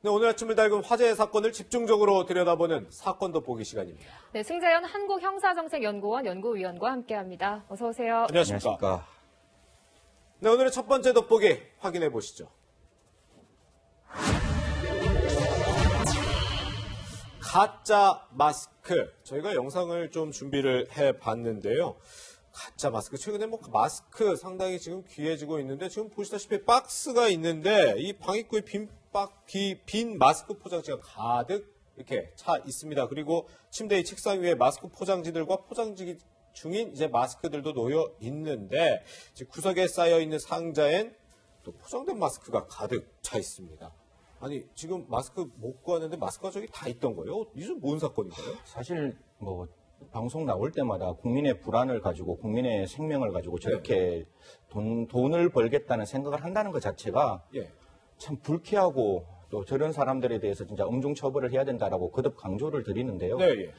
네, 오늘 아침을 달군 화제의 사건을 집중적으로 들여다보는 사건 돋보기 시간입니다. 네, 승자연 한국형사정책연구원 연구위원과 함께합니다. 어서 오세요. 안녕하십니까. 네, 오늘의 첫 번째 돋보기 확인해 보시죠. 가짜 마스크. 저희가 영상을 좀 준비를 해봤는데요. 가짜 마스크. 최근에 뭐 마스크 상당히 지금 귀해지고 있는데 지금 보시다시피 박스가 있는데 이 방입구에 빈 마스크 포장지가 가득 이렇게 차 있습니다. 그리고 침대의 책상 위에 마스크 포장지들과 포장지 중인 이제 마스크들도 놓여 있는데 구석에 쌓여 있는 상자엔 또 포장된 마스크가 가득 차 있습니다. 아니 지금 마스크 못 구하는데 마스크가 저기 다 있던 거예요? 이게 뭔 사건인가요? 사실 뭐 방송 나올 때마다 국민의 불안을 가지고 국민의 생명을 가지고 저렇게 돈을 벌겠다는 생각을 한다는 것 자체가 참 불쾌하고 또 저런 사람들에 대해서 진짜 엄중 처벌을 해야 된다라고 거듭 강조를 드리는데요.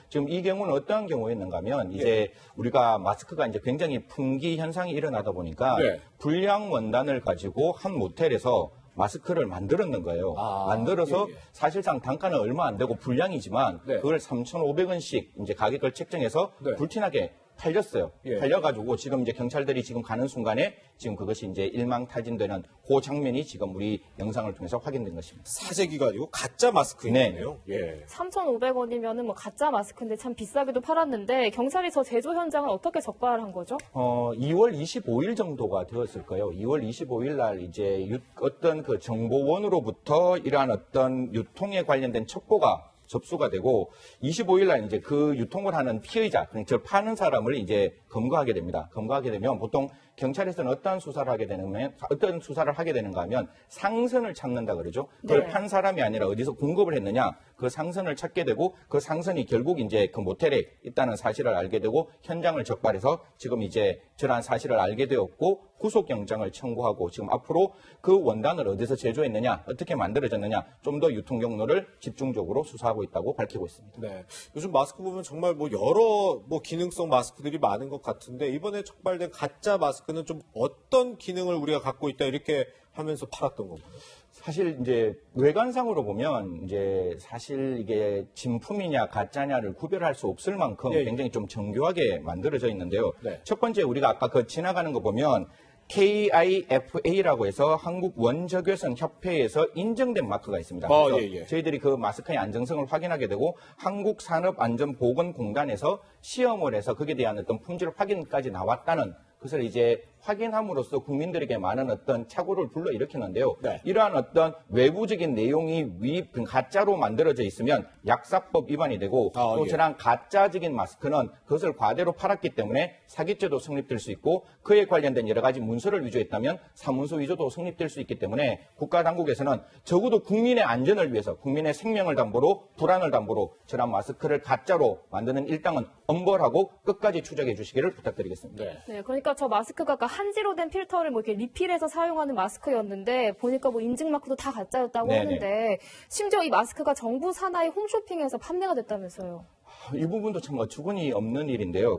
지금 이 경우는 어떠한 경우였는가 하면 이제 우리가 마스크가 이제 굉장히 품귀 현상이 일어나다 보니까 불량 원단을 가지고 한 모텔에서 마스크를 만들었는 거예요. 만들어서 사실상 단가는 얼마 안 되고 불량이지만 그걸 3,500원씩 이제 가격을 책정해서 불티나게 팔렸어요. 팔려가지고 지금 이제 경찰들이 지금 가는 순간에 지금 그것이 이제 일망타진되는 그 장면이 지금 우리 영상을 통해서 확인된 것입니다. 사재기가 아니고 가짜 마스크이네요. 3,500원이면은 뭐 가짜 마스크인데 참 비싸게도 팔았는데 경찰이 저 제조 현장을 어떻게 적발한 거죠? 2월 25일 정도가 되었을 거예요. 2월 25일 날 이제 어떤 그 정보원으로부터 이러한 어떤 유통에 관련된 첩보가 접수가 되고 25일 날 이제 그 유통을 하는 피의자, 그러니까 저 파는 사람을 이제 검거하게 됩니다. 검거하게 되면 보통 경찰에서는 어떤 수사를 하게 되는가 하면 상선을 찾는다 그러죠. 그걸 판 사람이 아니라 어디서 공급을 했느냐 그 상선을 찾게 되고 그 상선이 결국 이제 그 모텔에 있다는 사실을 알게 되고 현장을 적발해서 지금 이제 저러한 사실을 알게 되었고 구속영장을 청구하고 지금 앞으로 그 원단을 어디서 제조했느냐 어떻게 만들어졌느냐 좀 더 유통 경로를 집중적으로 수사하고 있다고 밝히고 있습니다. 네, 요즘 마스크 보면 정말 뭐 여러 기능성 마스크들이 많은 것 같은데 이번에 적발된 가짜 마스크는 좀 어떤 기능을 우리가 갖고 있다 이렇게 하면서 팔았던 건가요? 사실 이제 외관상으로 보면 이제 사실 이게 진품이냐 가짜냐를 구별할 수 없을 만큼 굉장히 좀 정교하게 만들어져 있는데요. 첫 번째 우리가 아까 그 지나가는 거 보면 KIFA라고 해서 한국 원적외선 협회에서 인정된 마크가 있습니다. 저희들이 그 마스크의 안정성을 확인하게 되고 한국산업안전보건공단에서 시험을 해서 거기에 대한 어떤 품질 확인까지 나왔다는 그것을 이제 확인함으로써 국민들에게 많은 어떤 착오를 불러일으키는데요. 이러한 어떤 외부적인 내용이 가짜로 만들어져 있으면 약사법 위반이 되고 또 저런 가짜적인 마스크는 그것을 과대로 팔았기 때문에 사기죄도 성립될 수 있고 그에 관련된 여러 가지 문서를 위조했다면 사문서 위조도 성립될 수 있기 때문에 국가당국에서는 적어도 국민의 안전을 위해서 국민의 생명을 담보로 불안을 담보로 저런 마스크를 가짜로 만드는 일당은 엄벌하고 끝까지 추적해 주시기를 부탁드리겠습니다. 네, 그러니까 저 마스크가 아까 한지로 된 필터를 뭐 이렇게 리필해서 사용하는 마스크였는데 보니까 뭐 인증 마크도 다 가짜였다고 하는데 심지어 이 마스크가 정부 산하의 홈쇼핑에서 판매가 됐다면서요. 이 부분도 참 어처구니 없는 일인데요.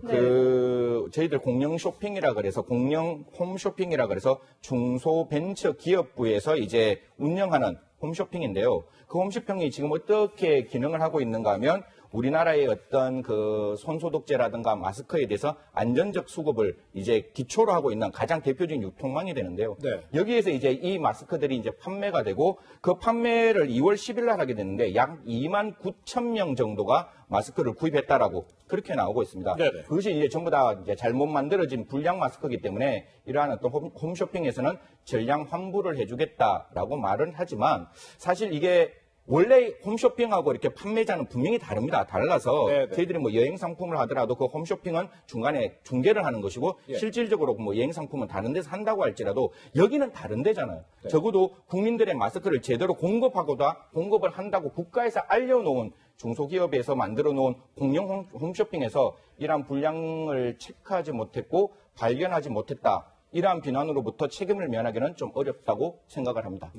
저희들 공영 쇼핑이라 그래서 공영 홈쇼핑이라 그래서 중소벤처기업부에서 이제 운영하는 홈쇼핑인데요. 그 홈쇼핑이 지금 어떻게 기능을 하고 있는가 하면 우리나라의 어떤 그 손소독제라든가 마스크에 대해서 안전적 수급을 이제 기초로 하고 있는 가장 대표적인 유통망이 되는데요. 여기에서 이제 이 마스크들이 이제 판매가 되고 그 판매를 2월 10일 날 하게 됐는데 약 2만 9천 명 정도가 마스크를 구입했다라고 그렇게 나오고 있습니다. 그것이 이제 전부 다 이제 잘못 만들어진 불량 마스크이기 때문에 이러한 어떤 홈쇼핑에서는 전량 환불을 해주겠다라고 말은 하지만 사실 이게 원래 홈쇼핑하고 이렇게 판매자는 분명히 다릅니다. 달라서 저희들이 뭐 여행 상품을 하더라도 그 홈쇼핑은 중간에 중개를 하는 것이고 실질적으로 뭐 여행 상품은 다른 데서 한다고 할지라도 여기는 다른 데잖아요. 적어도 국민들의 마스크를 제대로 공급을 한다고 국가에서 알려놓은 중소기업에서 만들어 놓은 공영 홈쇼핑에서 이러한 불량을 체크하지 못했고 발견하지 못했다. 이러한 비난으로부터 책임을 면하기는 좀 어렵다고 생각을 합니다.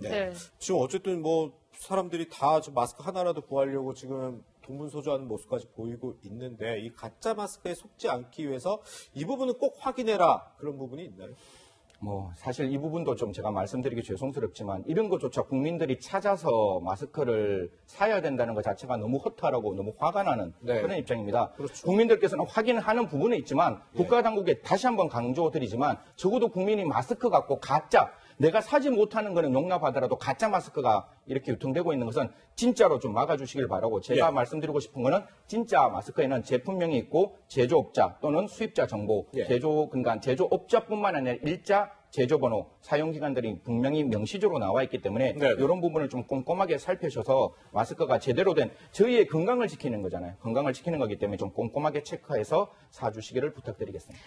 지금 어쨌든 뭐 사람들이 다 마스크 하나라도 구하려고 지금 동분서주하는 모습까지 보이고 있는데 이 가짜 마스크에 속지 않기 위해서 이 부분은 꼭 확인해라 그런 부분이 있나요? 사실 이 부분도 좀 제가 말씀드리기 죄송스럽지만 이런 것조차 국민들이 찾아서 마스크를 사야 된다는 것 자체가 너무 허탈하고 너무 화가 나는 네. 그런 입장입니다. 그렇죠. 국민들께서는 확인하는 부분은 있지만 국가당국에 다시 한번 강조드리지만 적어도 국민이 마스크 갖고 가짜 내가 사지 못하는 거는 용납하더라도 가짜 마스크가 이렇게 유통되고 있는 것은 진짜로 좀 막아주시길 바라고 제가 예. 말씀드리고 싶은 거는 진짜 마스크에는 제품명이 있고 제조업자 또는 수입자 정보, 예. 그러니까 제조업자뿐만 아니라 일자 제조번호, 사용기간들이 분명히 명시적으로 나와 있기 때문에 네. 이런 부분을 좀 꼼꼼하게 살펴셔서 마스크가 제대로 된 저희의 건강을 지키는 거잖아요. 건강을 지키는 거기 때문에 좀 꼼꼼하게 체크해서 사주시기를 부탁드리겠습니다.